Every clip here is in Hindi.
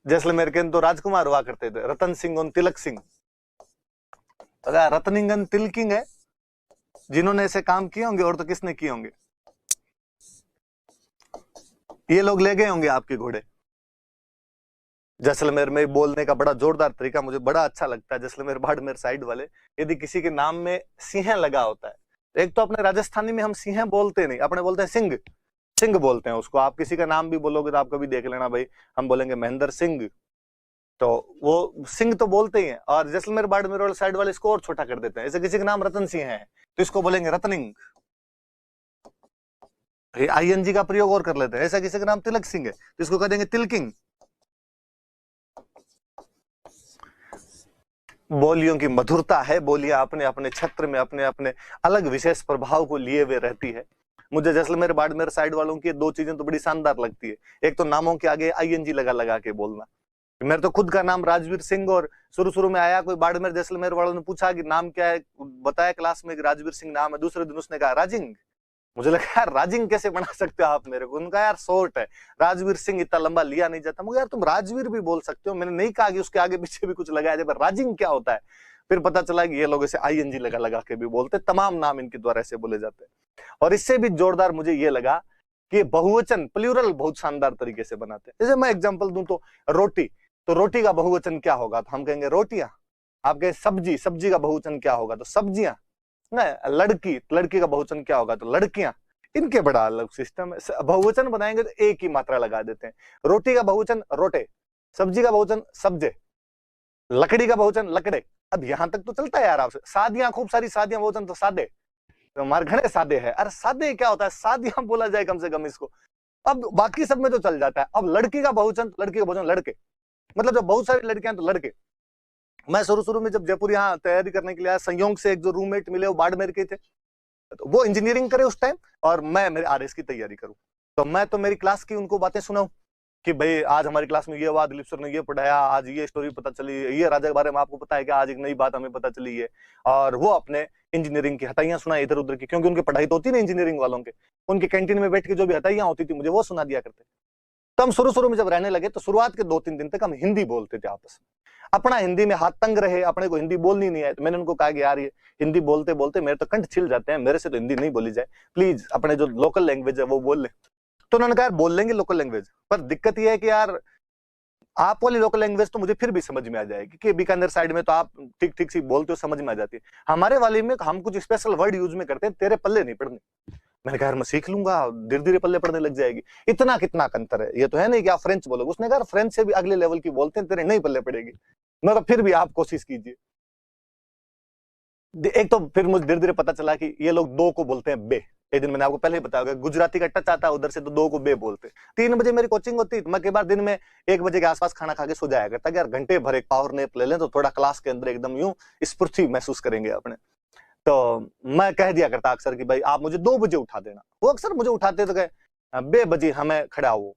जैसलमेर के तो राजकुमार हुआ करते थे, रतन सिंह और तिलक सिंह। रतनिंगन तिलकिंग है, जिन्होंने ऐसे काम किए होंगे, और तो किसने किए होंगे? ये लोग ले गए होंगे आपके घोड़े। जैसलमेर में बोलने का बड़ा जोरदार तरीका मुझे बड़ा अच्छा लगता है। जैसलमेर बाड़मेर साइड वाले, यदि किसी के नाम में सिंह लगा होता है, एक तो अपने राजस्थानी में हम सिंह बोलते नहीं, अपने बोलते हैं सिंह। सिंह बोलते हैं उसको। आप किसी का नाम भी बोलोगे तो आप कभी देख लेना भाई, हम बोलेंगे महेंद्र सिंह, तो वो सिंह तो बोलते ही हैं। और जैसलमेर बाड़मेर वाले साइड वाले इसको और छोटा कर देते हैं। ऐसे किसी का नाम रतन सिंह है तो इसको बोलेंगे रतनिंग, आईएनजी का प्रयोग और कर लेते हैं। ऐसा किसी का नाम तिलक सिंह है तो इसको कह देंगे तिलकिंग। बोलियों की मधुरता है, बोलियां अपने अपने क्षेत्र में अपने अपने अलग विशेष प्रभाव को लिए हुए रहती है। मुझे जैसलमेर बाड़मेर साइड वालों की दो चीजें तो बड़ी शानदार लगती है। एक तो नामों के आगे आईएनजी लगा लगा के बोलना। मेरे तो खुद का नाम राजवीर सिंह, और शुरू शुरू में आया कोई बाड़मेर जैसलमेर वालों ने पूछा कि नाम क्या है, बताया क्लास में कि राजवीर सिंह नाम है। दूसरे दिन उसने कहा राजिंग। मुझे लगा यार राजिंग कैसे बना सकते हो आप मेरे को। उनका यार शॉर्ट है, राजवीर सिंह इतना लंबा लिया नहीं जाता। मुझे यार तुम राजवीर भी बोल सकते हो, मैंने नहीं कहा कि उसके आगे पीछे भी कुछ लगाया जाए, पर राजिंग क्या होता है। फिर पता चला कि ये लोग ऐसे आईएनजी लगा लगा के भी बोलते, तमाम नाम इनके द्वारा ऐसे बोले जाते हैं। और इससे भी जोरदार मुझे ये लगा कि बहुवचन प्लूरल बहुत शानदार तरीके से बनाते हैं। जैसे मैं एग्जाम्पल दूं तो रोटी, तो रोटी का बहुवचन क्या होगा, तो हम कहेंगे रोटियां। आप कहें सब्जी, सब्जी का बहुवचन क्या होगा, तो सब्जियां। ना लड़की, लड़की का बहुवचन क्या होगा, तो लड़कियां। इनके बड़ा अलग सिस्टम है। बहुवचन बनाएंगे तो एक ही मात्रा लगा देते हैं। रोटी का बहुवचन रोटे, सब्जी का बहुवचन सब्जे, लकड़ी का बहुवचन लकड़े। अब यहां तक तो चलता है यार आपसे। शादियां, खूब सारी शादियां, बहुवचन तो सादे, तो हमारे घने सादे है। अरे सादे क्या होता है, शादियां बोला जाए कम से कम इसको। अब बाकी सब में तो चल जाता है। अब लड़की का बहुवचन, लड़की का बहुवचन लड़के, मतलब जब बहुत सारी लड़कियां तो लड़के। मैं शुरू शुरू में जब जयपुर यहाँ तैयारी करने के लिए आया, संयोग से एक जो रूममेट मिले वो बाड़मेर के थे, तो वो इंजीनियरिंग करे उस टाइम, और मैं मेरे आरएस की तैयारी करूं। तो मैं तो मेरी क्लास की उनको बातें सुनाऊं कि भाई आज हमारी क्लास में ये हुआ, दिलीप सर ने ये पढ़ाया, आज ये स्टोरी पता चली, ये राजा के बारे में आपको पता है कि आज एक नई बात हमें पता चली है। और वो अपने इंजीनियरिंग की हताइयां सुनाए इधर उधर की, क्योंकि उनकी पढ़ाई तो होती ना इंजीनियरिंग वालों के, उनके कैंटीन में बैठ के जो भी हताइयां होती थी मुझे वो सुना दिया करते। तो हम शुरू शुरू में जब रहने लगे तो शुरुआत के 2-3 दिन तक हम हिंदी बोलते थे आपस में। अपना हिंदी में हाथ तंग रहे, अपने को हिंदी बोलनी नहीं है। तो मैंने उनको कहा कि यार ये हिंदी बोलते बोलते मेरे तो कंठ छिल जाते हैं, मेरे से तो हिंदी नहीं बोली जाए, प्लीज अपने जो लोकल लैंग्वेज है वो बोल ले। तो उन्होंने कहा यार बोल लेंगे लोकल लैंग्वेज, पर दिक्कत यह है कि यार आप वाली लोकल लैंग्वेज तो मुझे फिर भी समझ में आ जाएगी, कि बीकानेर साइड में तो आप ठीक ठीक सी बोलते हो, समझ में आ जाती है। हमारे वाले में हम कुछ स्पेशल वर्ड यूज में करते हैं, तेरे पल्ले नहीं पड़ने। मैंने कहा यार मैं सीख लूंगा, धीरे धीरे पल्ले पड़ने लग जाएगी। इतना कितना अंतर है, ये तो है नहीं कि आप फ्रेंच बोलोगे। उसने कहा फ्रेंच से भी अगले लेवल की बोलते हैं, तेरे नहीं पल्ले पड़ेगी। मैं फिर भी आप कोशिश कीजिए। एक तो फिर मुझे धीरे धीरे पता चला कि ये लोग दो को बोलते हैं बे। एक दिन मैंने आपको पहले ही बताया, गुजराती का टच आता है उधर से, तो दो को बे बोलते। 3 बजे मेरी कोचिंग होती, तो मैं कई बार दिन में 1 बजे के आसपास खाना खा के सो जाया करता कि यार घंटे भर एक पावर नैप ले लें तो थोड़ा क्लास के अंदर एकदम यूं स्फूर्ति महसूस करेंगे अपने। तो मैं कह दिया करता अक्सर कि भाई आप मुझे 2 बजे उठा देना। वो अक्सर मुझे उठाते तो कहे बे बजे हमें खड़ा हो।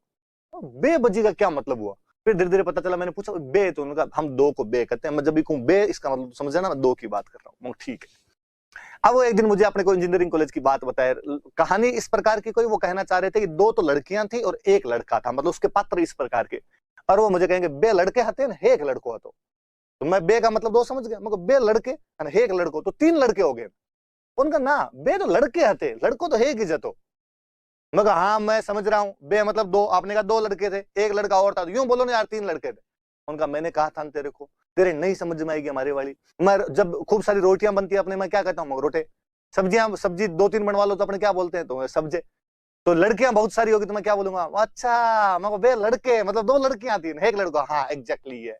बे बजे का क्या मतलब हुआ? फिर धीरे धीरे पता चला, मैंने पूछा बे, तो उन्होंने कहा हम 2 को बे कहते हैं। मैं जब भी कहूं बे, इसका मतलब समझ जाना मैं 2 की बात कर रहा हूँ। ठीक है। अब वो एक दिन मुझे अपने को इंजीनियरिंग कॉलेज की बात बताए। कहानी इस प्रकार की कोई, वो कहना चाह रहे थे कि 2 तो लड़कियां थी और 1 लड़का था, मतलब उसके पात्र इस प्रकार के। और वो मुझे कहेंगे बे लड़के हते ना, एक लड़को हतो। तो मैं बे का मतलब 2 समझ गया, मगर बे लड़के एक लड़को तो 3 लड़के हो गए। उनका ना बे तो लड़के हते, लड़को तो एक ही जतो। मगर हाँ मैं समझ रहा हूँ, बे मतलब 2, आपने कहा 2 लड़के थे, 1 लड़का और था, तो यूं बोलो ना यार 3 लड़के थे। उनका मैंने कहा था तेरे को, तेरे नहीं समझ में आएगी हमारे वाली। मैं जब खूब सारी रोटियां बनती है अपने, मैं क्या कहता हूँ रोटे। सब्जियां, सब्जी 2-3 बनवा लो तो अपने क्या बोलते हैं, तो सब्जे। तो लड़कियां बहुत सारी होगी तो मैं क्या बोलूंगा, अच्छा मगर बे लड़के मतलब 2 लड़कियां थी, 1 लड़का। हाँ एग्जैक्टली है।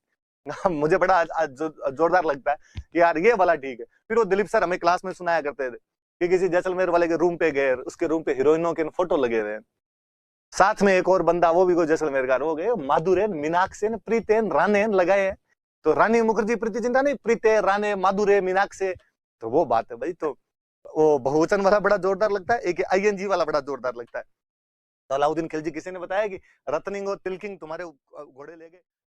मुझे बड़ा जोरदार लगता है कि यार ये वाला ठीक है। फिर वो दिलीप सर हमें क्लास में सुनाया करते थे कि किसी जैसलमेर वाले के रूम पे गए, उसके रूम पे हीरोइनों के फोटो लगे हुए हैं, साथ में एक और बंदा, वो भी कोई जैसलमेर का, हो गए माधुरेन, मीनाक्षेन, प्रीतेन, रानेन लगाए हैं। तो रानी मुखर्जी प्रीति जिंटा नहीं, प्रीते, राने, माधुरे, मीनाक्षे। तो वो बात है भाई। तो वो बहुवचन वाला बड़ा जोरदार लगता है, एक आईएनजी वाला बड़ा जोरदार लगता है। तो अलाउद्दीन खिलजी किसी ने बताया कि रत्निंग और तिलकिंग तुम्हारे घोड़े ले गए।